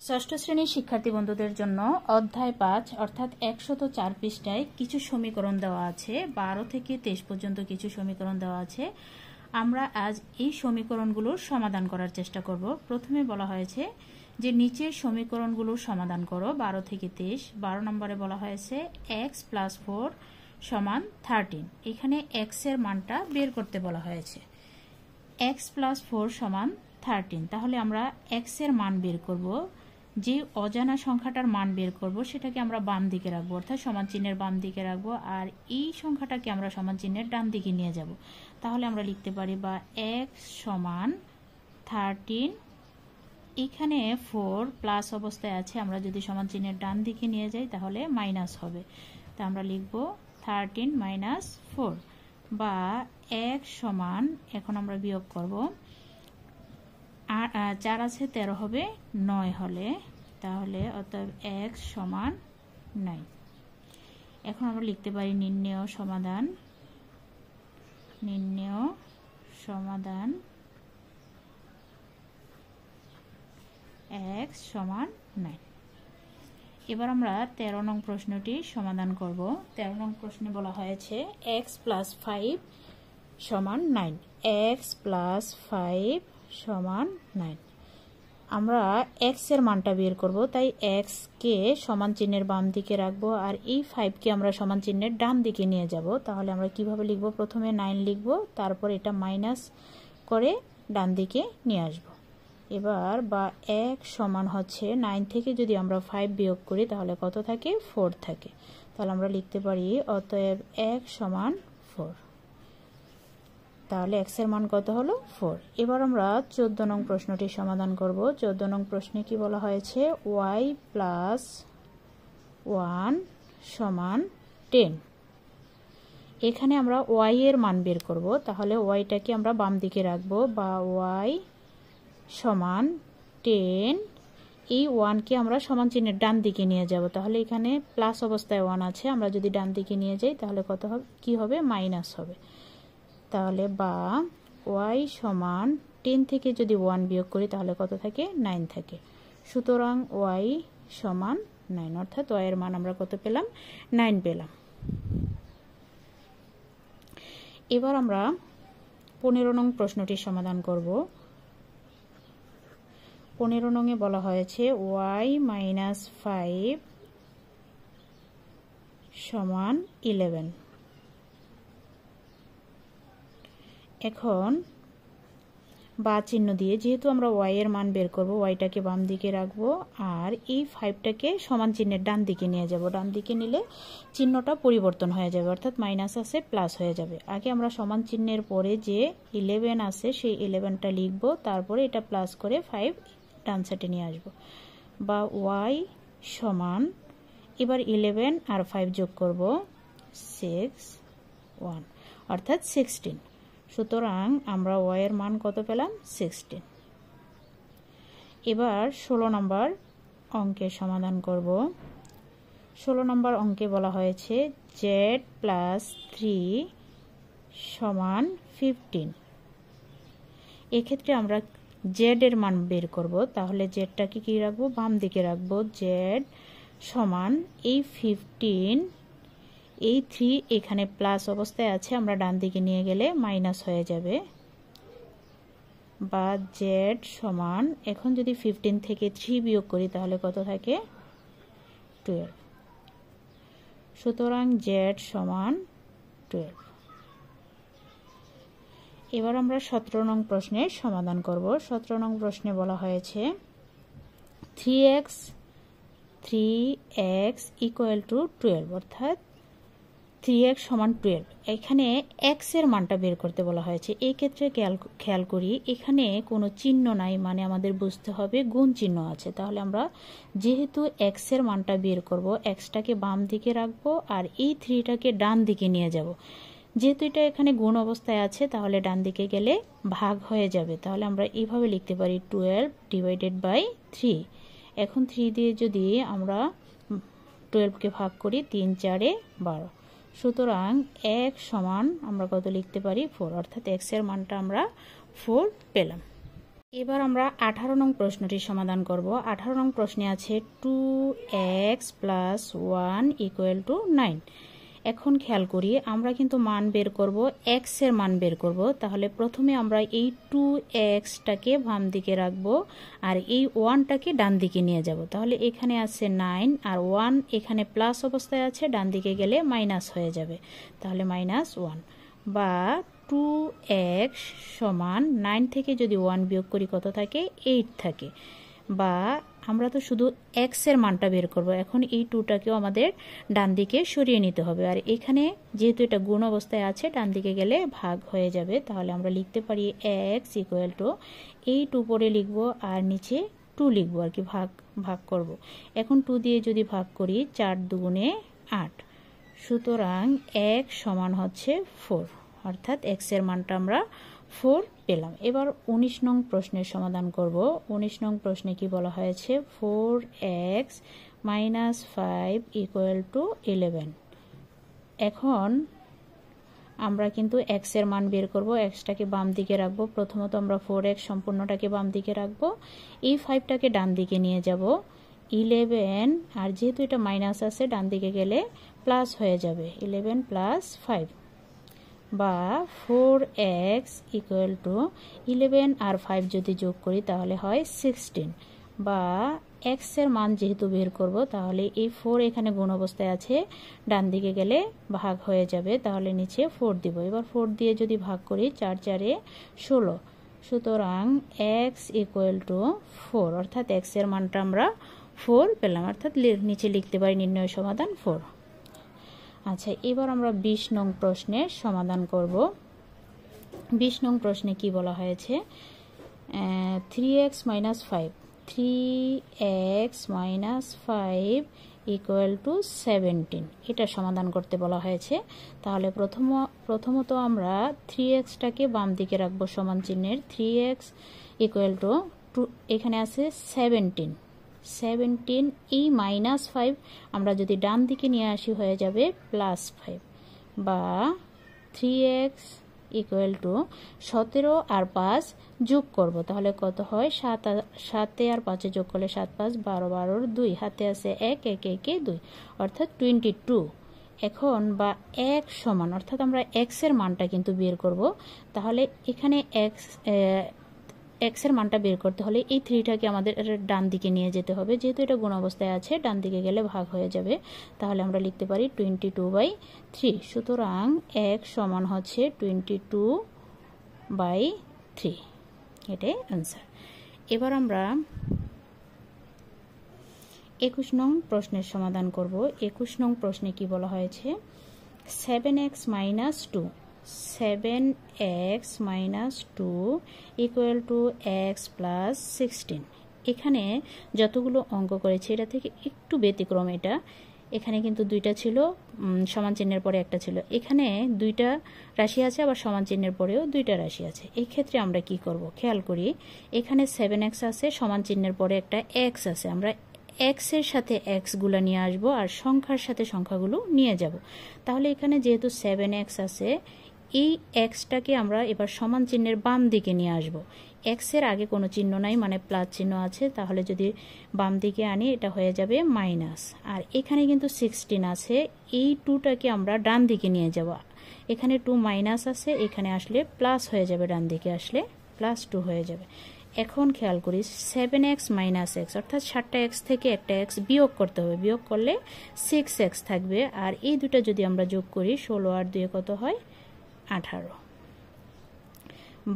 ষষ্ঠ শ্রেণীর শিক্ষার্থী বন্ধুদের জন্য অধ্যায় 5 অর্থাৎ 104 পৃষ্ঠায় কিছু সমীকরণ দেওয়া আছে। 12 থেকে 23 পর্যন্ত কিছু সমীকরণ দেওয়া আছে। আমরা আজ এই সমীকরণগুলোর সমাধান করার চেষ্টা করব। প্রথমে বলা হয়েছে যে নিচের সমীকরণগুলোর সমাধান করো 12 থেকে 23। 12 নম্বরে বলা হয়েছে x + 4 = 13। এখানে x এর মানটা বের করতে বলা হয়েছে। x + 4 = 13। তাহলে আমরা x এর মান বের করব। যে অজানা সংখ্যাটার মান বের করব সেটাকে আমরা বাম দিকে রাখবো, অর্থাৎ সমান চিহ্নের বাম দিকে রাখবো, আর এই সংখ্যাটাকে আমরা সমান চিহ্নের ডান দিকে নিয়ে যাব। তাহলে আমরা লিখতে পারি বা x = 13। এখানে 4 প্লাস অবস্থায় আছে, আমরা যদি সমান চিহ্নের ডান দিকে নিয়ে যাই তাহলে মাইনাস হবে। তা আমরা লিখব 13 - 4 বা x = এখন আমরা বিয়োগ করব, আর 4 আছে 13 হবে 9 হলে, তাহলে অতএব x = 9। এখন আমরা লিখতে পারি নির্ণেয় সমাধান x = 9। এবার আমরা 13 নং প্রশ্নটি সমাধান করব। 13 নং প্রশ্নে বলা হয়েছে x + 5 = 9। x + 5 = 9। আমরা x এর মানটা বের করব, তাই x কে সমান চিহ্নের বাম দিকে রাখবো আর এই 5 কে আমরা সমান চিহ্নের ডান দিকে নিয়ে যাব। তাহলে আমরা কিভাবে লিখব? প্রথমে 9 লিখব, তারপর এটা মাইনাস করে ডান দিকে নিয়ে আসব। এবার বা x = 9 থেকে যদি আমরা 5 বিয়োগ করি তাহলে কত থাকে? 4 থাকে। তাহলে আমরা লিখতে পারি অতএব x = 4। তাহলে x এর মান কত হলো? 4। এবার আমরা 14 নং প্রশ্নটি সমাধান করব। 14 নং প্রশ্নে কি বলা হয়েছে? y + 1 = 10। এখানে আমরা y এর মান বের করব। তাহলে yটাকে আমরা বাম দিকে রাখবো বা y = 10। এই 1 কে আমরা সমান চিহ্নের ডান দিকে নিয়ে যাব। তাহলে এখানে প্লাস অবস্থায় 1 আছে, আমরা যদি ডান দিকে নিয়ে যাই তাহলে কত হবে? কি হবে? মাইনাস হবে। তাহলে বা y = 10 থেকে যদি 1 বিয়োগ করি তাহলে কত থাকে? 9 থাকে। সুতরাং y = 9, অর্থাৎ y এর মান আমরা কত পেলাম? 9 পেলাম। এবার আমরা 15 নং প্রশ্নটি সমাধান করব। 15 নং এ বলা হয়েছে y - 5 = 11। এখন বা চিহ্ন দিয়ে, যেহেতু আমরা y এর মান বের করব, yটাকে বাম দিকে রাখবো আর এই 5টাকে সমান চিহ্নের ডান দিকে নিয়ে যাব। ডান দিকে নিলে চিহ্নটা পরিবর্তন হয়ে যাবে, অর্থাৎ মাইনাস আছে প্লাস হয়ে যাবে। আগে আমরা সমান চিহ্নের পরে যে 11 আছে সেই 11টা লিখব, তারপরে এটা প্লাস করে 5 ডান সাইডে নিয়ে আসব। বা y = এবার 11 আর 5 যোগ করব 6 1, অর্থাৎ 16। সুতরাং আমরা y এর মান কত পেলাম? 16। এবার 16 নম্বর অঙ্কের সমাধান করব। 16 নম্বর অঙ্কে বলা হয়েছে z + 3 = 15। এক্ষেত্রে আমরা z এর মান বের করব। তাহলে zটাকে কি রাখবো? বাম দিকে রাখবো। z = এই 15, এই 3 এখানে প্লাস অবস্থায় আছে, আমরা ডান দিকে নিয়ে গেলে মাইনাস হয়ে যাবে। বা z = এখন যদি 15 থেকে 3 বিয়োগ করি তাহলে কত থাকে? 12। সুতরাং z = 12। এবার আমরা 17 নং প্রশ্নের সমাধান করব। 17 নং প্রশ্নে বলা হয়েছে 3x = 12, অর্থাৎ 3x = 12। এখানে x এর মানটা বের করতে বলা হয়েছে। এই ক্ষেত্রে খেয়াল করি এখানে কোনো চিহ্ন নাই, মানে আমাদের বুঝতে হবে গুণ চিহ্ন আছে। তাহলে আমরা যেহেতু x এর মানটা বের করব, xটাকে বাম দিকে রাখবো আর এই 3টাকে ডান দিকে নিয়ে যাব। যেহেতু এটা এখানে গুণ অবস্থায় আছে তাহলে ডান দিকে গেলে ভাগ হয়ে যাবে। তাহলে আমরা এইভাবে লিখতে পারি 12 / 3। এখন 3 দিয়ে যদি আমরা 12কে ভাগ করি 3 × 4 = 12। সুতরাং x = আমরা কত লিখতে পারি? 4, অর্থাৎ x এর মানটা আমরা 4 পেলাম। এবার আমরা 18 নং প্রশ্নটি সমাধান করব। 18 নং প্রশ্নে আছে 2x + 1 = 9। এখন খেয়াল করি, আমরা কিন্তু মান বের করব, x এর মান বের করব। তাহলে প্রথমে আমরা এই 2xটাকে বাম দিকে রাখবো আর এই 1টাকে ডান দিকে নিয়ে যাব। তাহলে এখানে আছে 9 আর 1 এখানে প্লাস অবস্থায় আছে, ডান দিকে গেলে মাইনাস হয়ে যাবে। তাহলে -1 বা 2x সমান 9 থেকে যদি 1 বিয়োগ করি কত থাকে? 8 থাকে। বা আমরা তো শুধু x এর মানটা বের করব, এখন এই 2টাকেও আমাদের ডান দিকে সরিয়ে নিতে হবে। আর এখানে যেহেতু এটা গুণ অবস্থায় আছে, ডান দিকে গেলে ভাগ হয়ে যাবে। তাহলে আমরা লিখতে পারি x = এই 2 পরে লিখব আর নিচে 2 লিখব আর কি, ভাগ করব। এখন 2 দিয়ে যদি ভাগ করি 4 দুগুণে 8, সুতরাং x সমান হচ্ছে 4, অর্থাৎ x এর মানটা আমরা 4 পেলাম। এবার 19 নং প্রশ্নের সমাধান করব। 19 নং প্রশ্নে কি বলা হয়েছে? 4x - 5 = 11। এখন আমরা কিন্তু x এর মান বের করব, xটাকে বাম দিকে রাখবো। প্রথমত আমরা 4x সম্পূর্ণটাকে বাম দিকে রাখবো, এই 5টাকে ডান দিকে নিয়ে যাব। 11, আর যেহেতু এটা মাইনাস আছে, ডান দিকে গেলে প্লাস হয়ে যাবে, 11 + 5 বা 4x = 11 আর 5 যদি যোগ করি তাহলে হয় 16। বা x এর মান যেহেতু বের করব, তাহলে এই 4 এখানে গুণ অবস্থায় আছে, ডান দিকে গেলে ভাগ হয়ে যাবে, তাহলে নিচে 4 দিব। এবার 4 দিয়ে যদি ভাগ করি 4 × 4 = 16, সুতরাং x = 4, অর্থাৎ x এর মানটা আমরা 4 পেলাম, অর্থাৎ নিচে লিখতে পারি নির্ণয় সমাধান 4। আচ্ছা, এবার আমরা 20 নং প্রশ্নের সমাধান করব। 20 নং প্রশ্নে কি বলা হয়েছে? 3x - 5 = 17, এটা সমাধান করতে বলা হয়েছে। তাহলে প্রথমত আমরা 3xটাকে বাম দিকে রাখবো সমান চিহ্নের। 3x = 2, এখানে আছে 17, এই -5 আমরা যদি ডান দিকে নিয়ে আসি হয়ে যাবে +5। বা 3x = 17 আর 5 যোগ করব, তাহলে কত হয়? 7 আর 5 যোগ করলে 7 × 5 = 12, 12 × 2, হাতে আছে 1, 1 1 2, অর্থাৎ 22। এখন বা x সমান, অর্থাৎ আমরা x এর মানটা কিন্তু বের করব। তাহলে এখানে x এর মানটা বের করতে হলে এই 3টাকে আমাদের ডান দিকে নিয়ে যেতে হবে, যেহেতু এটা গুণ অবস্থায় আছে, ডান দিকে গেলে ভাগ হয়ে যাবে। তাহলে আমরা লিখতে পারি 22/3, সুতরাং x সমান হচ্ছে 22/3, এটাই অ্যান্সার। এবার আমরা 21 নং প্রশ্নের সমাধান করব। 21 নং প্রশ্নে কি বলা হয়েছে? 7x - 2 = x + 16। এখানে যতগুলো অঙ্ক করেছি এটা থেকে একটু ব্যতিক্রম এটা। এখানে কিন্তু 2টা ছিল, সমান চিহ্নের পরে একটা ছিল। এখানে 2টা রাশি আছে, আবার সমান চিহ্নের পরেও 2টা রাশি আছে। এই ক্ষেত্রে আমরা কি করব? খেয়াল করি, এখানে 7x আছে, সমান চিহ্নের পরে একটা x আছে। আমরা x এর সাথে x গুলা নিয়ে আসব আর সংখ্যার সাথে সংখ্যাগুলো নিয়ে যাব। তাহলে এখানে যেহেতু 7x আছে, এই xটাকে আমরা এবার সমান চিহ্নের বাম দিকে নিয়ে আসব। x এর আগে কোনো চিহ্ন নাই, মানে প্লাস চিহ্ন আছে, তাহলে যদি বাম দিকে আনি এটা হয়ে যাবে মাইনাস। আর এখানে কিন্তু 16 আছে, এই 2টাকে আমরা ডান দিকে নিয়ে যাব। এখানে 2 মাইনাস আছে, এখানে আসলে প্লাস হয়ে যাবে, ডান দিকে আসলে +2 হয়ে যাবে। এখন খেয়াল করি 7x - x, অর্থাৎ 7টা x থেকে একটা x বিয়োগ করতে হবে, বিয়োগ করলে 6x থাকবে। আর এই দুটো যদি আমরা যোগ করি 16 আর 2 কত হয়? 18।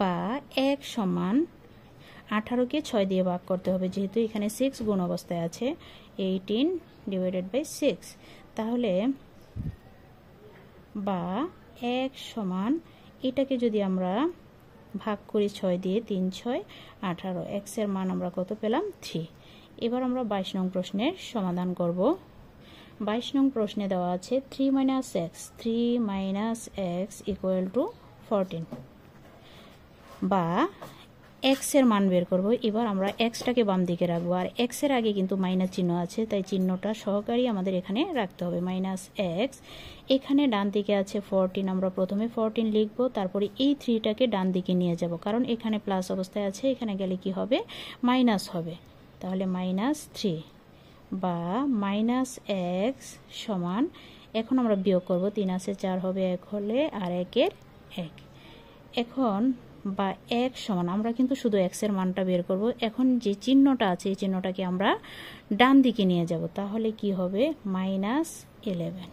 বা x সমান 18কে 6 দিয়ে ভাগ করতে হবে, যেহেতু এখানে 6 গুণ অবস্থায় আছে, 18/6। তাহলে বা x সমান, এটাকে যদি আমরা ভাগ করি 6 দিয়ে, 3 × 6 = 18, x এর মান আমরা কত পেলাম? 3। এবার আমরা 22 নং প্রশ্নের সমাধান করব। 22 নং প্রশ্নে দেওয়া আছে 3 - x = 14। বা এক্স এর মান বের করব। এবার আমরা এক্সটাকে বাম দিকে রাখবো, আর এক্স এর আগে কিন্তু মাইনাস চিহ্ন আছে, তাই চিহ্নটা সহকারী আমাদের এখানে রাখতে হবে, মাইনাস এক্স। এখানে ডান দিকে আছে 14, আমরা প্রথমে 14 লিখবো, তারপরে এই 3টাকে ডান দিকে নিয়ে যাব, কারণ এখানে প্লাস অবস্থায় আছে, এখানে গেলে কি হবে, মাইনাস হবে। তাহলে -3 বা -x সমান, এখন আমরা বিয়োগ করব, 3 আছে 4 হবে 1 হলে, আর 1 এর 1। এখন বা 1 সমান, আমরা কিন্তু শুধু x এর মানটা বের করব। এখন যে চিহ্নটা আছে এই চিহ্নটাকে আমরা ডান দিকে নিয়ে যাব, তাহলে কি হবে, -11।